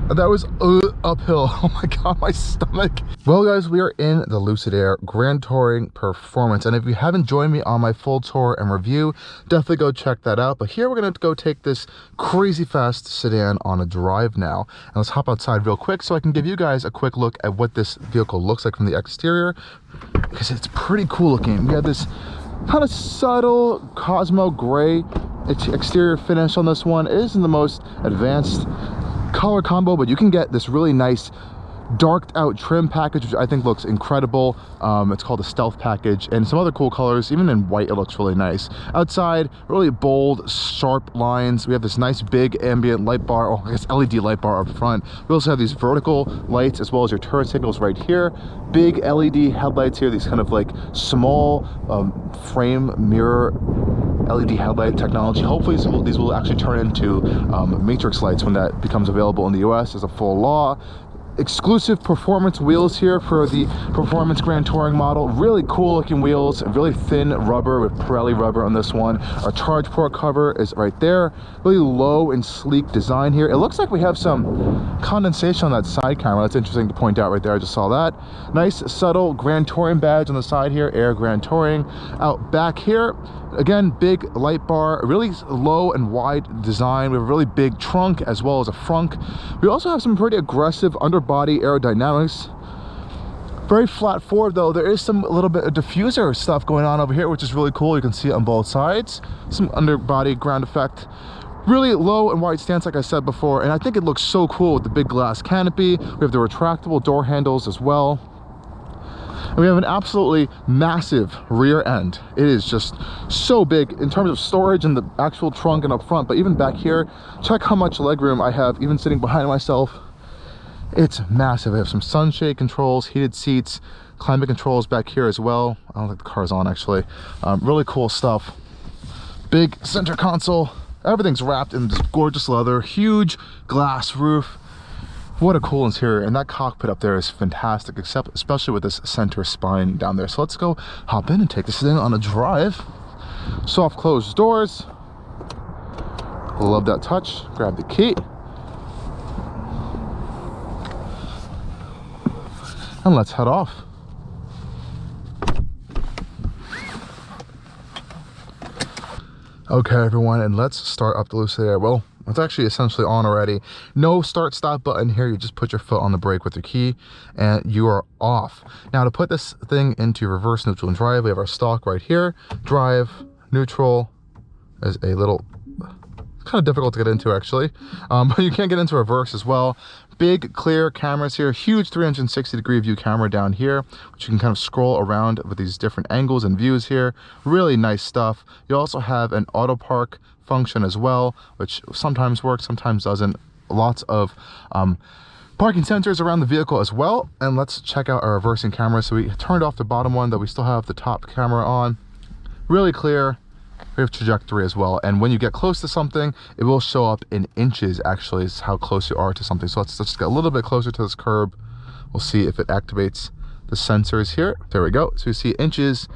That was uphill. Oh my god, my stomach. Well guys, we are in the Lucid Air Grand Touring Performance, and if you haven't joined me on my full tour and review, definitely go check that out. But here we're gonna go take this crazy fast sedan on a drive now, and let's hop outside real quick so I can give you guys a quick look at what this vehicle looks like from the exterior, because it's pretty cool looking. We have this kind of subtle Cosmo gray exterior finish on this one. It isn't the most advanced color combo, but you can get this really nice darked out trim package, which I think looks incredible. It's called a stealth package, and some other cool colors. Even in white, it looks really nice. Outside, really bold, sharp lines. We have this nice big ambient light bar, or I guess LED light bar up front. We also have these vertical lights as well as your turn signals right here. Big LED headlights here, these kind of like small frame mirror LED headlight technology. Hopefully these will actually turn into matrix lights when that becomes available in the US as a full law. Exclusive performance wheels here for the Performance Grand Touring model. Really cool looking wheels, really thin rubber with Pirelli rubber on this one. Our charge port cover is right there. Really low and sleek design here. It looks like we have some condensation on that side camera. That's interesting to point out right there. I just saw that. Nice subtle Grand Touring badge on the side here, Air Grand Touring. Out back here, again, big light bar, really low and wide design. We have a really big trunk as well as a frunk. We also have some pretty aggressive underbody aerodynamics. Very flat forward though. There is some little bit of diffuser stuff going on over here, which is really cool. You can see it on both sides. Some underbody ground effect. Really low and wide stance, like I said before, and I think it looks so cool with the big glass canopy. We have the retractable door handles as well. And we have an absolutely massive rear end. It is just so big in terms of storage and the actual trunk and up front, but even back here, check how much legroom I have even sitting behind myself. It's massive. I have some sunshade controls, heated seats, climate controls back here as well. I don't think the car's on actually. Really cool stuff. Big center console. Everything's wrapped in this gorgeous leather, huge glass roof. What a cool interior, and that cockpit up there is fantastic, especially with this center spine down there. So let's go hop in and take this thing on a drive. Soft closed doors. Love that touch. Grab the key. And let's head off. Okay everyone, and let's start up the Lucid Air. Well, it's actually essentially on already. No start stop button here. You just put your foot on the brake with your key and you are off. Now to put this thing into reverse, neutral, and drive, we have our stock right here. Drive, neutral is a little kind of difficult to get into actually, but you can get into reverse as well. Big clear cameras here, huge 360-degree view camera down here, which you can kind of scroll around with these different angles and views here. Really nice stuff. You also have an auto park function as well, which sometimes works, sometimes doesn't. Lots of parking sensors around the vehicle as well. And let's check out our reversing camera. So we turned off the bottom one, but we still have the top camera on. Really clear. We have trajectory as well, and when you get close to something, it will show up in inches actually, is how close you are to something. So let's just get a little bit closer to this curb. We'll see if it activates the sensors here. There we go. So you see inches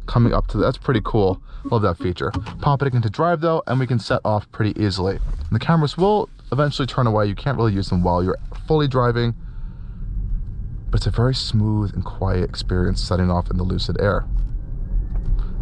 coming up to that's pretty cool. Love that feature. Pop it into drive though, and we can set off pretty easily. And the cameras will eventually turn away. You can't really use them while you're fully driving, but it's a very smooth and quiet experience setting off in the Lucid Air.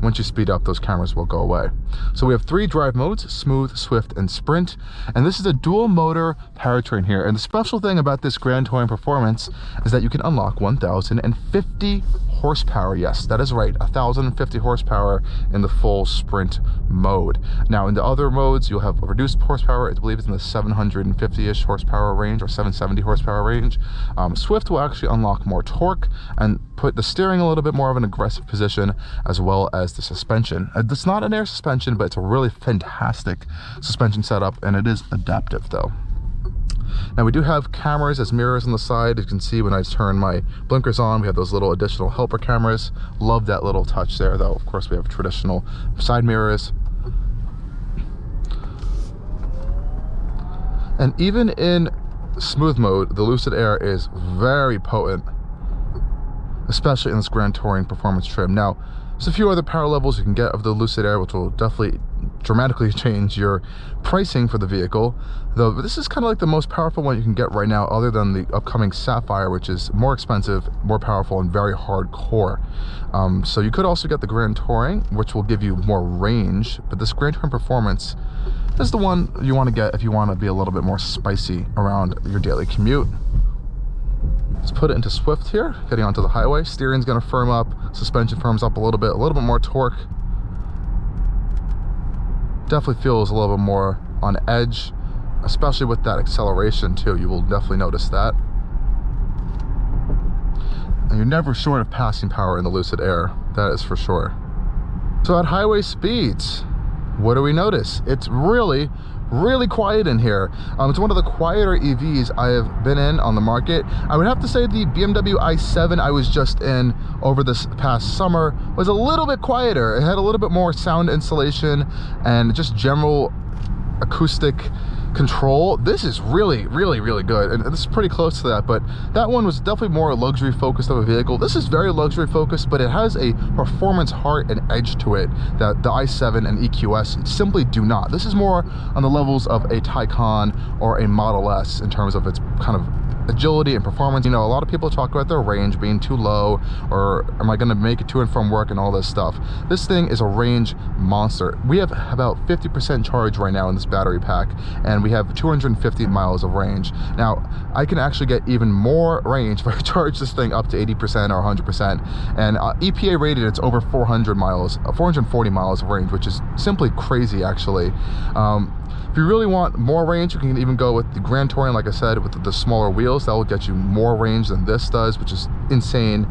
Once you speed up, those cameras will go away. So we have 3 drive modes: smooth, swift, and sprint. And this is a dual motor powertrain here. And the special thing about this Grand Touring Performance is that you can unlock 1,050 horsepower. Yes, that is right, 1,050 horsepower in the full sprint mode. Now in the other modes, you'll have a reduced horsepower. I believe it's in the 750-ish horsepower range or 770 horsepower range. Swift will actually unlock more torque and put the steering a little bit more of an aggressive position, as well as the suspension. It's not an air suspension, but it's a really fantastic suspension setup, and it is adaptive though. Now we do have cameras as mirrors on the side. You can see when I turn my blinkers on, we have those little additional helper cameras. Love that little touch there though. Of course we have traditional side mirrors. And even in smooth mode, the Lucid Air is very potent, especially in this Grand Touring Performance trim. Now, there's a few other power levels you can get of the Lucid Air, which will definitely dramatically change your pricing for the vehicle, though this is kind of like the most powerful one you can get right now, other than the upcoming Sapphire, which is more expensive, more powerful, and very hardcore. So you could also get the Grand Touring, which will give you more range, but this Grand Touring Performance is the one you want to get if you want to be a little bit more spicy around your daily commute. Let's put it into Swift here, getting onto the highway. Steering's going to firm up, suspension firms up a little bit more torque. Definitely feels a little bit more on edge, especially with that acceleration too. You will definitely notice that. And you're never short of passing power in the Lucid Air, that is for sure. So at highway speeds, what do we notice? It's really quiet in here. It's one of the quieter EVs I have been in on the market. I would have to say the BMW i7 I was just in over this past summer was a little bit quieter. It had a little bit more sound insulation and just general acoustic control. This is really good, and this is pretty close to that, but that one was definitely more luxury focused of a vehicle. This is very luxury focused, but it has a performance heart and edge to it that the i7 and EQS simply do not. This is more on the levels of a Taycan or a Model S in terms of its kind of agility and performance. You know, a lot of people talk about their range being too low, or am I going to make it to and from work and all this stuff. This thing is a range monster. We have about 50% charge right now in this battery pack, and we have 250 miles of range. Now, I can actually get even more range if I charge this thing up to 80% or 100%, and EPA rated it's over 440 miles of range, which is simply crazy actually. If you really want more range, you can even go with the Grand Touring, like I said, with the smaller wheels. That will get you more range than this does, which is insane,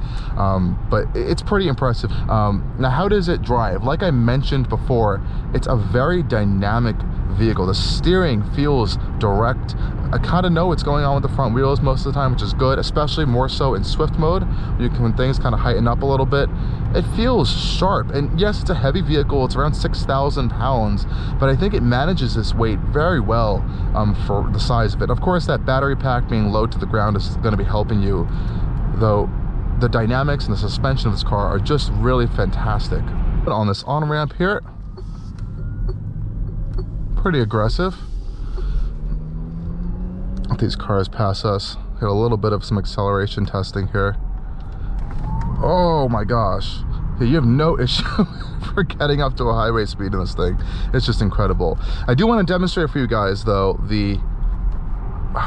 but it's pretty impressive. Now, how does it drive? Like I mentioned before, it's a very dynamic vehicle. The steering feels direct. I kind of know what's going on with the front wheels most of the time, which is good, especially more so in Swift mode. When things kind of heighten up a little bit, it feels sharp. And yes, it's a heavy vehicle. It's around 6,000 pounds, but I think it manages this weight very well for the size of it. Of course, that battery pack being low to the ground is going to be helping you, though the dynamics and the suspension of this car are just really fantastic. But on this on-ramp here, pretty aggressive. Let these cars pass us. Got a little bit of some acceleration testing here. Oh my gosh. Yeah, you have no issue for getting up to a highway speed in this thing. It's just incredible. I do want to demonstrate for you guys though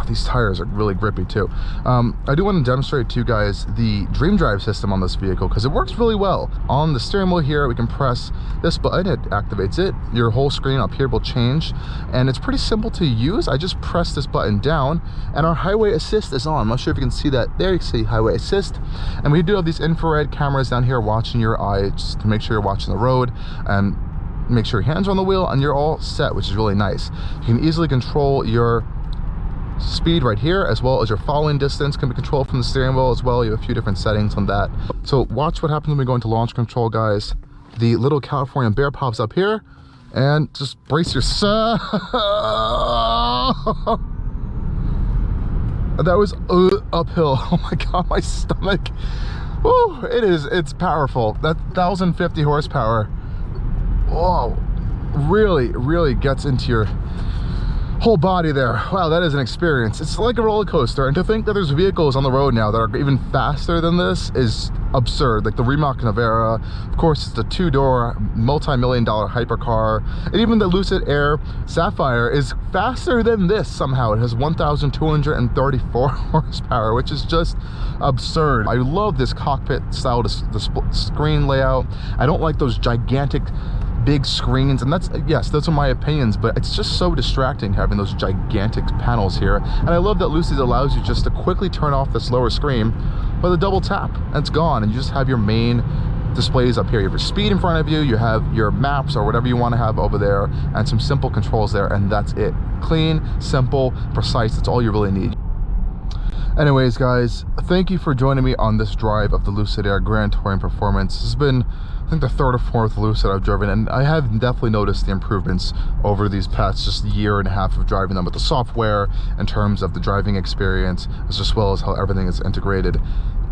these tires are really grippy too. I do want to demonstrate to you guys the Dream Drive system on this vehicle because it works really well. On the steering wheel here, we can press this button, it activates it. Your whole screen up here will change, and it's pretty simple to use. I just press this button down, and our highway assist is on. I'm not sure if you can see that. There you can see highway assist, and we do have these infrared cameras down here watching your eye just to make sure you're watching the road, and make sure your hands are on the wheel, and you're all set, which is really nice. You can easily control your speed right here, as well as your following distance can be controlled from the steering wheel as well. You have a few different settings on that. So watch what happens when we go into launch control, guys. The little California bear pops up here, and just brace yourself. That was uphill. Oh my god, my stomach. Woo, it's powerful. That 1,050 horsepower, whoa, really gets into your whole body there. Wow, that is an experience. It's like a roller coaster, and to think that there's vehicles on the road now that are even faster than this is absurd. Like the Rimac Navara, of course, it's a two-door multi-million-dollar hypercar, and even the Lucid Air Sapphire is faster than this somehow. It has 1,234 horsepower, which is just absurd. I love this cockpit style, the screen layout. I don't like those gigantic big screens, and yes, those are my opinions, but it's just so distracting having those gigantic panels here. And I love that Lucid allows you just to quickly turn off this lower screen with a double tap, and it's gone, and you just have your main displays up here. You have your speed in front of you, you have your maps or whatever you want to have over there, and some simple controls there, and that's it. Clean, simple, precise. That's all you really need. Anyways, guys, thank you for joining me on this drive of the Lucid Air Grand Touring Performance. This has been, I think, the third or fourth Lucid I've driven, and I have definitely noticed the improvements over these past just year and a half of driving them with the software in terms of the driving experience, as well as how everything is integrated.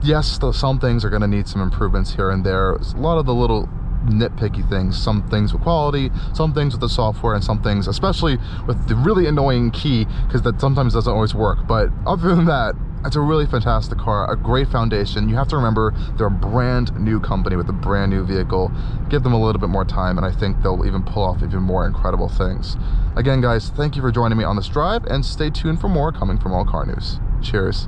Yes, some things are going to need some improvements here and there. A lot of the little nitpicky things, some things with quality, some things with the software, and some things, especially with the really annoying key, because that sometimes doesn't always work. But other than that, it's a really fantastic car, a great foundation. You have to remember they're a brand new company with a brand new vehicle. Give them a little bit more time, and I think they'll even pull off even more incredible things. Again, guys, thank you for joining me on this drive, and stay tuned for more coming from Allcarnews. Cheers.